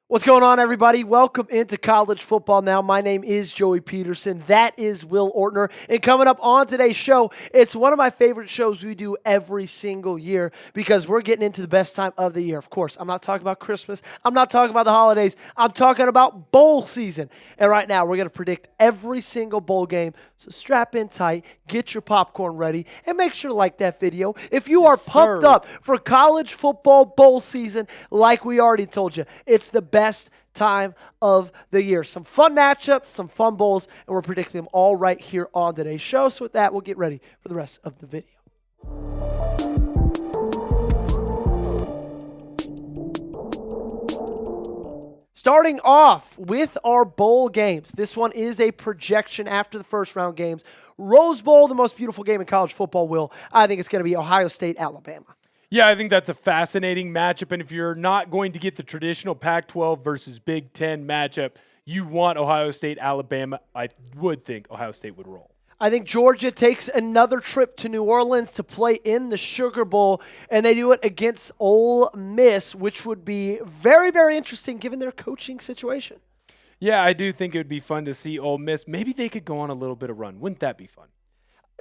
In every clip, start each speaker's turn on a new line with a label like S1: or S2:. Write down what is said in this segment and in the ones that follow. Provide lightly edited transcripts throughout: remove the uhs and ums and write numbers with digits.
S1: What's going on, everybody? Welcome into College Football Now. My name is Joey Peterson. That is Will Ortner. And coming up on today's show, it's one of my favorite shows we do every single year because we're getting into the best time of the year. Of course, I'm not talking about Christmas. I'm not talking about the holidays. I'm talking about bowl season. And right now, we're going to predict every single bowl game. So strap in tight, get your popcorn ready, and make sure to like that video. If you are pumped up for college football bowl season, like we already told you, it's the best time of the year. Some fun matchups, some fun bowls, and we're predicting them all right here on today's show. So with that, we'll get ready for the rest of the video. Starting off with our bowl games. This one is a projection after the first round games. Rose Bowl, the most beautiful game in college football, Will. I think it's going to be Ohio State, Alabama.
S2: Yeah, I think that's a fascinating matchup. And if you're not going to get the traditional Pac-12 versus Big Ten matchup, you want Ohio State, Alabama. I would think Ohio State would roll.
S1: I think Georgia takes another trip to New Orleans to play in the Sugar Bowl, and they do it against Ole Miss, which would be very, very interesting given their coaching situation.
S2: Yeah, I do think it would be fun to see Ole Miss. Maybe they could go on a little bit of run. Wouldn't that be fun?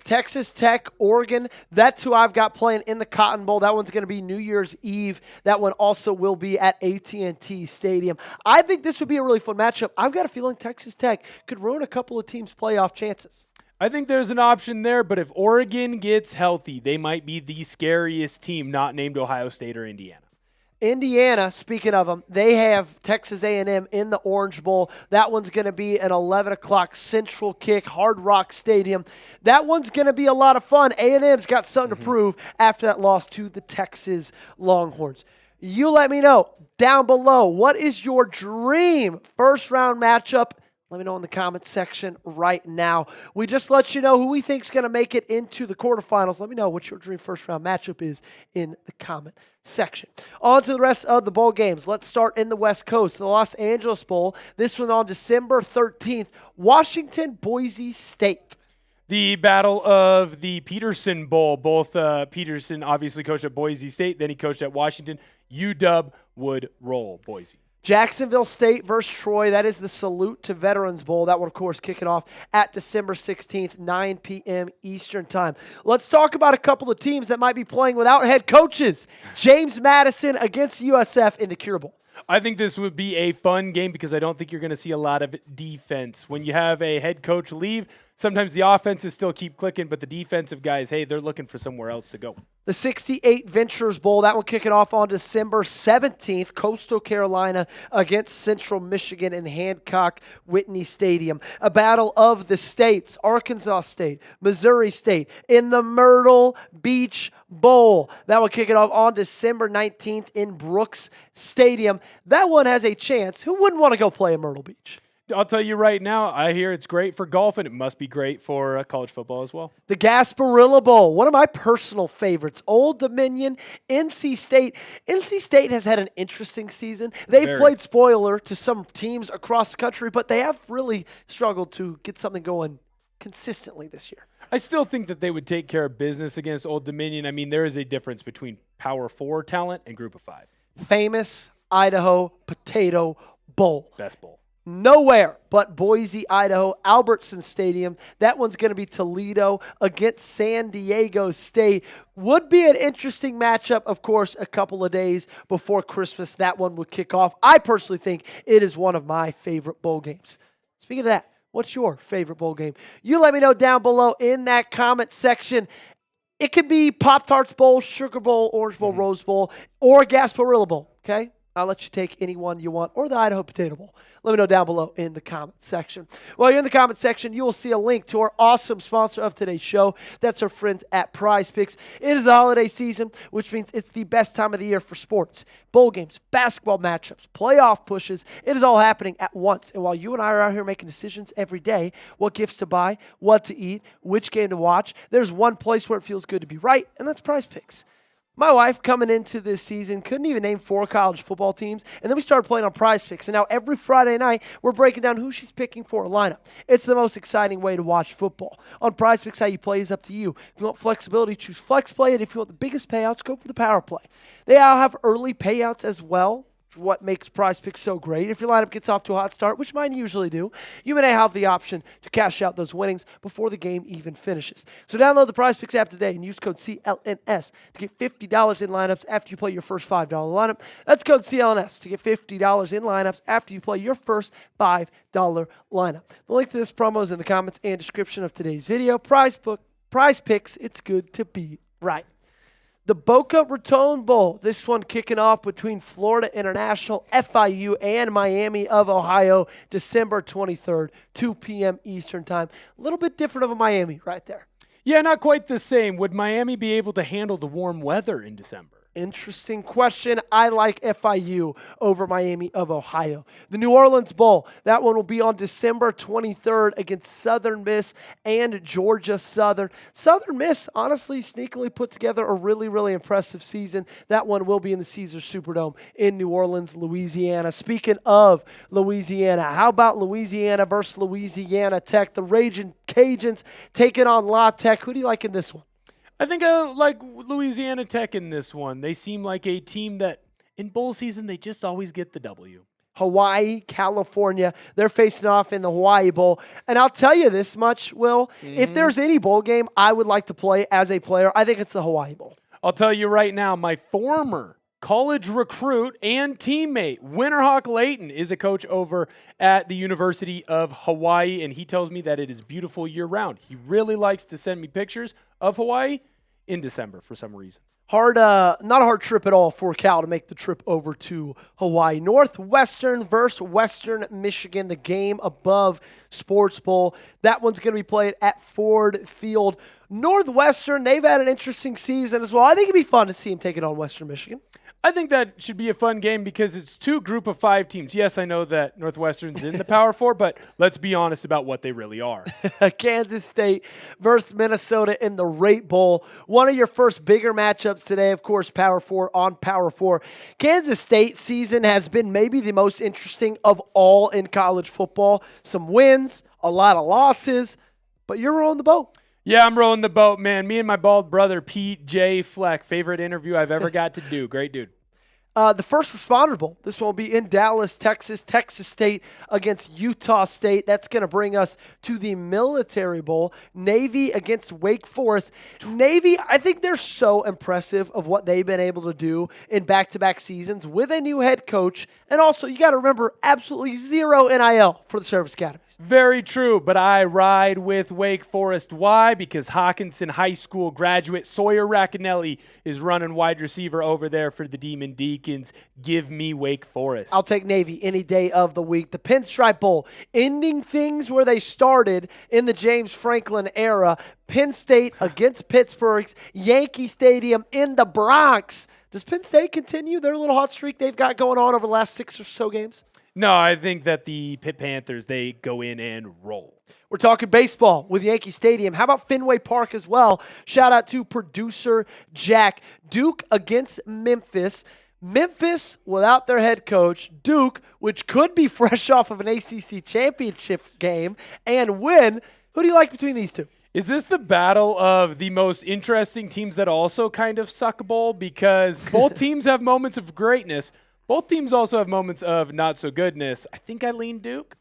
S1: Texas Tech, Oregon, that's who I've got playing in the Cotton Bowl. That one's going to be New Year's Eve. That one also will be at AT&T Stadium. I think this would be a really fun matchup. I've got a feeling Texas Tech could ruin a couple of teams' playoff chances.
S2: I think there's an option there, but if Oregon gets healthy, they might be the scariest team not named Ohio State or Indiana.
S1: Indiana, speaking of them, they have Texas A&M in the Orange Bowl. That one's going to be an 11 o'clock Central kick, Hard Rock Stadium. That one's going to be a lot of fun. A&M's got something to prove after that loss to the Texas Longhorns. You let me know down below, what is your dream first-round matchup? Let me know in the comments section right now. We just let you know who we think is going to make it into the quarterfinals. Let me know what your dream first-round matchup is in the comment section. On to the rest of the bowl games. Let's start in the West Coast. The Los Angeles Bowl. This one on December 13th. Washington, Boise State.
S2: The battle of the Peterson Bowl. Both Peterson obviously coached at Boise State, then he coached at Washington. UW would roll Boise.
S1: Jacksonville State versus Troy. That is the Salute to Veterans Bowl. That one, of course, kicking off at December 16th, 9 p.m. Eastern Time. Let's talk about a couple of teams that might be playing without head coaches. James Madison against USF in the Cure Bowl.
S2: I think this would be a fun game because I don't think you're going to see a lot of defense. When you have a head coach leave, sometimes the offenses still keep clicking, but the defensive guys, hey, they're looking for somewhere else to go.
S1: The 68 Ventures Bowl, that one kicking off on December 17th, Coastal Carolina against Central Michigan in Hancock Whitney Stadium. A battle of the states, Arkansas State, Missouri State, in the Myrtle Beach Bowl. That one kicking off on December 19th in Brooks Stadium. That one has a chance. Who wouldn't want to go play in Myrtle Beach?
S2: I'll tell you right now, I hear it's great for golf, and it must be great for college football as well.
S1: The Gasparilla Bowl, one of my personal favorites. Old Dominion, NC State. NC State has had an interesting season. They've played spoiler to some teams across the country, but they have really struggled to get something going consistently this year.
S2: I still think that they would take care of business against Old Dominion. I mean, there is a difference between Power 4 talent and Group of 5.
S1: Famous Idaho Potato Bowl.
S2: Best bowl.
S1: Nowhere but Boise, Idaho, Albertson Stadium. That one's going to be Toledo against San Diego State. Would be an interesting matchup, of course, a couple of days before Christmas. That one would kick off. I personally think it is one of my favorite bowl games. Speaking of that, what's your favorite bowl game? You let me know down below in that comment section. It could be Pop-Tarts Bowl, Sugar Bowl, Orange Bowl, Rose Bowl, or Gasparilla Bowl, okay? I'll let you take any one you want, or the Idaho Potato Bowl. Let me know down below in the comment section. While you're in the comment section, you will see a link to our awesome sponsor of today's show. That's our friends at Prize Picks. It is the holiday season, which means it's the best time of the year for sports. Bowl games, basketball matchups, playoff pushes. It is all happening at once. And while you and I are out here making decisions every day, what gifts to buy, what to eat, which game to watch, there's one place where it feels good to be right, and that's Prize Picks. My wife, coming into this season, couldn't even name 4 college football teams, and then we started playing on Prize Picks. And now every Friday night, we're breaking down who she's picking for a lineup. It's the most exciting way to watch football. On Prize Picks, how you play is up to you. If you want flexibility, choose Flex Play, and if you want the biggest payouts, go for the Power Play. They all have early payouts as well. what makes Prize Picks so great. If your lineup gets off to a hot start, which mine usually do, you may have the option to cash out those winnings before the game even finishes. So download the Prize Picks app today and use code CLNS to get $50 in lineups after you play your first $5 lineup. That's code CLNS to get $50 in lineups after you play your first $5 lineup. The link to this promo is in the comments and description of today's video. Prize Picks, it's good to be right. The Boca Raton Bowl, this one kicking off between Florida International, FIU, and Miami of Ohio, December 23rd, 2 p.m. Eastern Time. A little bit different of a Miami right there.
S2: Yeah, not quite the same. Would Miami be able to handle the warm weather in December?
S1: Interesting question. I like FIU over Miami of Ohio. The New Orleans Bowl, that one will be on December 23rd against Southern Miss and Georgia Southern. Southern Miss, honestly, sneakily put together a really, really impressive season. That one will be in the Caesars Superdome in New Orleans, Louisiana. Speaking of Louisiana, how about Louisiana versus Louisiana Tech? The Raging Cajuns taking on La Tech. Who do you like in this one?
S2: I think I like Louisiana Tech in this one. They seem like a team that in bowl season, they just always get the W.
S1: Hawaii, California, they're facing off in the Hawaii Bowl. And I'll tell you this much, Will, if there's any bowl game I would like to play as a player, I think it's the Hawaii Bowl.
S2: I'll tell you right now, my former college recruit and teammate, Winterhawk Layton, is a coach over at the University of Hawaii, and he tells me that it is beautiful year-round. He really likes to send me pictures of Hawaii in December for some reason.
S1: Not a hard trip at all for Cal to make the trip over to Hawaii. Northwestern versus Western Michigan, the GameAbove Sports Bowl. That one's going to be played at Ford Field. Northwestern, they've had an interesting season as well. I think it'd be fun to see them take it on Western Michigan.
S2: I think that should be a fun game because it's two group of 5 teams. Yes, I know that Northwestern's in the Power 4, but let's be honest about what they really are.
S1: Kansas State versus Minnesota in the Rate Bowl. One of your first bigger matchups today, of course, Power 4 on Power 4. Kansas State season has been maybe the most interesting of all in college football. Some wins, a lot of losses, but you're rowing the boat.
S2: Yeah, I'm rowing the boat, man. Me and my bald brother, Pete J. Fleck, favorite interview I've ever got to do. Great dude.
S1: The First Responder Bowl. This one will be in Dallas, Texas. Texas State against Utah State. That's going to bring us to the Military Bowl. Navy against Wake Forest. Navy, I think they're so impressive of what they've been able to do in back-to-back seasons with a new head coach. And also, you got to remember, absolutely zero NIL for the service academies.
S2: Very true, but I ride with Wake Forest. Why? Because Hawkinson High School graduate Sawyer Racanelli is running wide receiver over there for the Demon Deacons. Give me Wake Forest.
S1: I'll take Navy any day of the week. The Pinstripe Bowl, ending things where they started in the James Franklin era. Penn State against Pittsburgh's Yankee Stadium in the Bronx. Does Penn State continue their little hot streak they've got going on over the last 6 or so games?
S2: No, I think that the Pitt Panthers, they go in and roll.
S1: We're talking baseball with Yankee Stadium. How about Fenway Park as well? Shout out to producer Jack. Duke against Memphis. Memphis without their head coach. Duke, which could be fresh off of an ACC championship game and win. Who do you like between these two?
S2: Is this the battle of the most interesting teams that also kind of suck bowl? Because both teams have moments of greatness. Both teams also have moments of not-so-goodness. I think I lean Duke.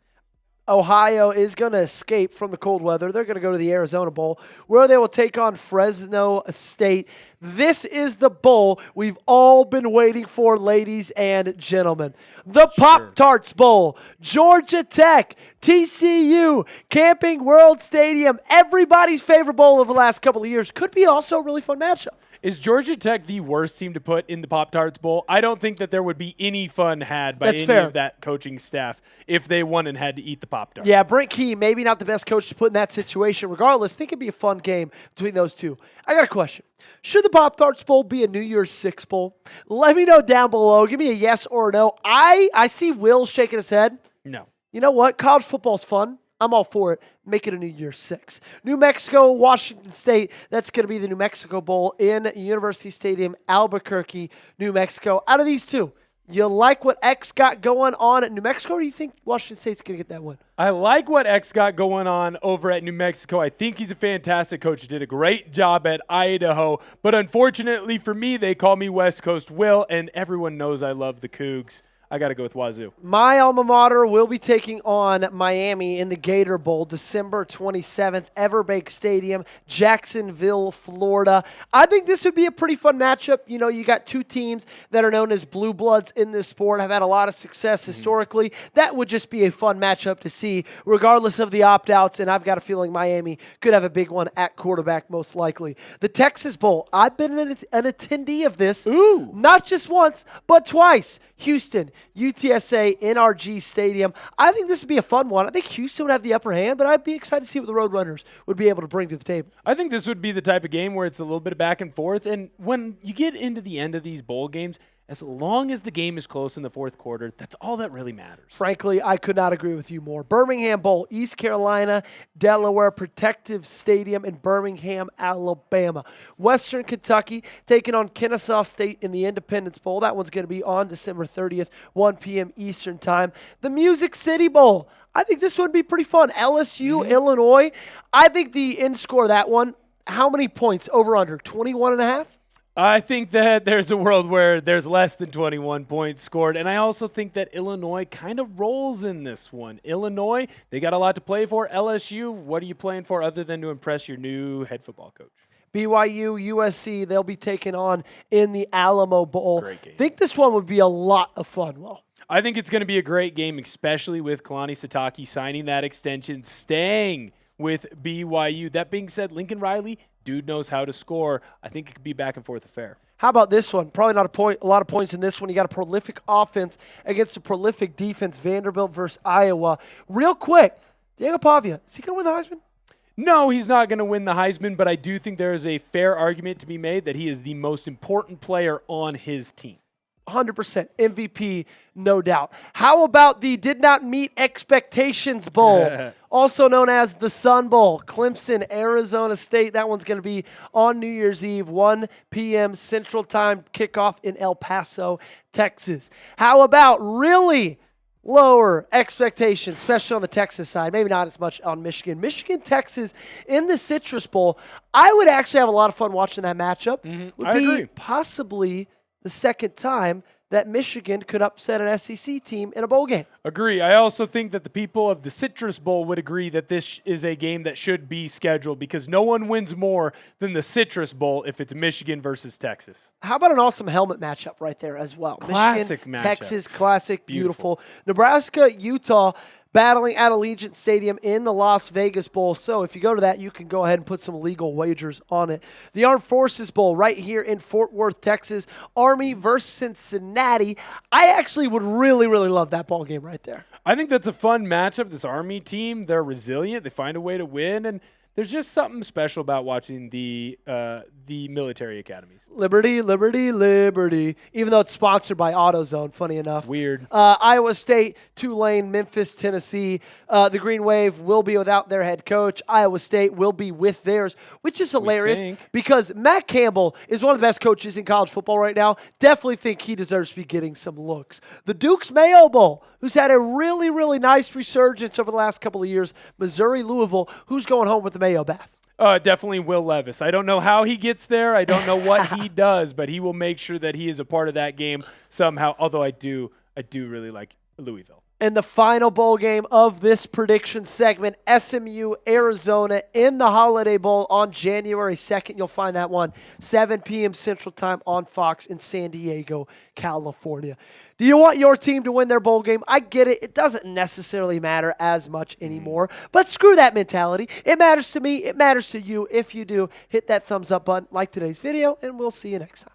S1: Ohio is going to escape from the cold weather. They're going to go to the Arizona Bowl, where they will take on Fresno State. This is the bowl we've all been waiting for, ladies and gentlemen. The Pop-Tarts Bowl, Georgia Tech, TCU, Camping World Stadium, everybody's favorite bowl of the last couple of years. Could be also a really fun matchup.
S2: Is Georgia Tech the worst team to put in the Pop-Tarts Bowl? I don't think that there would be any fun had by any of that coaching staff if they won and had to eat the Pop-Tarts.
S1: Yeah, Brent Key, maybe not the best coach to put in that situation. Regardless, I think it'd be a fun game between those two. I got a question. Should the Pop-Tarts Bowl be a New Year's Six bowl? Let me know down below. Give me a yes or a no. I see Will shaking his head.
S2: No.
S1: You know what? College football's fun. I'm all for it. Make it a New Year's Six. New Mexico, Washington State. That's going to be the New Mexico Bowl in University Stadium, Albuquerque, New Mexico. Out of these two, you like what X got going on at New Mexico, or do you think Washington State's going to get that win?
S2: I like what X got going on over at New Mexico. I think he's a fantastic coach. He did a great job at Idaho. But unfortunately for me, they call me West Coast Will, and everyone knows I love the Cougs. I got to go with Wazoo.
S1: My alma mater will be taking on Miami in the Gator Bowl, December 27th, Everbank Stadium, Jacksonville, Florida. I think this would be a pretty fun matchup. You know, you got two teams that are known as blue bloods in this sport, have had a lot of success historically. That would just be a fun matchup to see, regardless of the opt-outs, and I've got a feeling Miami could have a big one at quarterback, most likely. The Texas Bowl, I've been an attendee of this, not just once, but twice. Houston, UTSA, NRG Stadium. I think this would be a fun one. I think Houston would have the upper hand, but I'd be excited to see what the Roadrunners would be able to bring to the table.
S2: I think this would be the type of game where it's a little bit of back and forth. And when you get into the end of these bowl games, as long as the game is close in the fourth quarter, that's all that really matters.
S1: Frankly, I could not agree with you more. Birmingham Bowl, East Carolina, Delaware Protective Stadium in Birmingham, Alabama. Western Kentucky taking on Kennesaw State in the Independence Bowl. That one's going to be on December 30th, 1 p.m. Eastern Time. The Music City Bowl. I think this would be pretty fun. LSU, Illinois. I think the end score of that one, how many points over under? 21.5?
S2: I think that there's a world where there's less than 21 points scored, and I also think that Illinois kind of rolls in this one. Illinois, they got a lot to play for. LSU, what are you playing for other than to impress your new head football coach?
S1: BYU, USC, they'll be taking on in the Alamo Bowl.
S2: Great game.
S1: I think this one would be a lot of fun, Will.
S2: I think it's going to be a great game, especially with Kalani Sitake signing that extension, staying with BYU. That being said, Lincoln Riley, dude knows how to score. I think it could be back and forth affair.
S1: How about this one? Probably not a lot of points in this one. You got a prolific offense against a prolific defense, Vanderbilt versus Iowa. Real quick, Diego Pavia, is he going to win the Heisman?
S2: No, he's not going to win the Heisman, but I do think there is a fair argument to be made that he is the most important player on his team.
S1: 100% MVP, no doubt. How about the did not meet expectations bowl, also known as the Sun Bowl? Clemson, Arizona State. That one's going to be on New Year's Eve, 1 p.m. Central Time kickoff in El Paso, Texas. How about really lower expectations, especially on the Texas side? Maybe not as much on Michigan. Michigan, Texas in the Citrus Bowl. I would actually have a lot of fun watching that matchup. Would
S2: I
S1: be
S2: agree.
S1: possibly the second time that Michigan could upset an SEC team in a bowl game.
S2: Agree. I also think that the people of the Citrus Bowl would agree that this is a game that should be scheduled because no one wins more than the Citrus Bowl if it's Michigan versus Texas.
S1: How about an awesome helmet matchup right there as well?
S2: Classic
S1: Michigan,
S2: matchup.
S1: Texas, classic, beautiful. Nebraska, Utah, battling at Allegiant Stadium in the Las Vegas Bowl. So if you go to that, you can go ahead and put some legal wagers on it. The Armed Forces Bowl right here in Fort Worth, Texas. Army versus Cincinnati. I actually would really, really love that ball game right there.
S2: I think that's a fun matchup. This Army team, they're resilient. They find a way to win, and there's just something special about watching the military academies.
S1: Liberty, liberty, liberty. Even though it's sponsored by AutoZone, funny enough.
S2: Weird.
S1: Iowa State, Tulane, Memphis, Tennessee. The Green Wave will be without their head coach. Iowa State will be with theirs, which is hilarious because Matt Campbell is one of the best coaches in college football right now. Definitely think he deserves to be getting some looks. The Duke's Mayo Bowl, who's had a really, really nice resurgence over the last couple of years. Missouri, Louisville, who's going home with the Mayo bath?
S2: Definitely Will Levis. I don't know how he gets there. I don't know what he does, but he will make sure that he is a part of that game somehow. Although I do really like Louisville.
S1: And the final bowl game of this prediction segment, SMU, Arizona in the Holiday Bowl on January 2nd. You'll find that one 7 p.m. Central Time on Fox in San Diego, California. Do you want your team to win their bowl game? I get it. It doesn't necessarily matter as much anymore. But screw that mentality. It matters to me. It matters to you. If you do, hit that thumbs up button, like today's video, and we'll see you next time.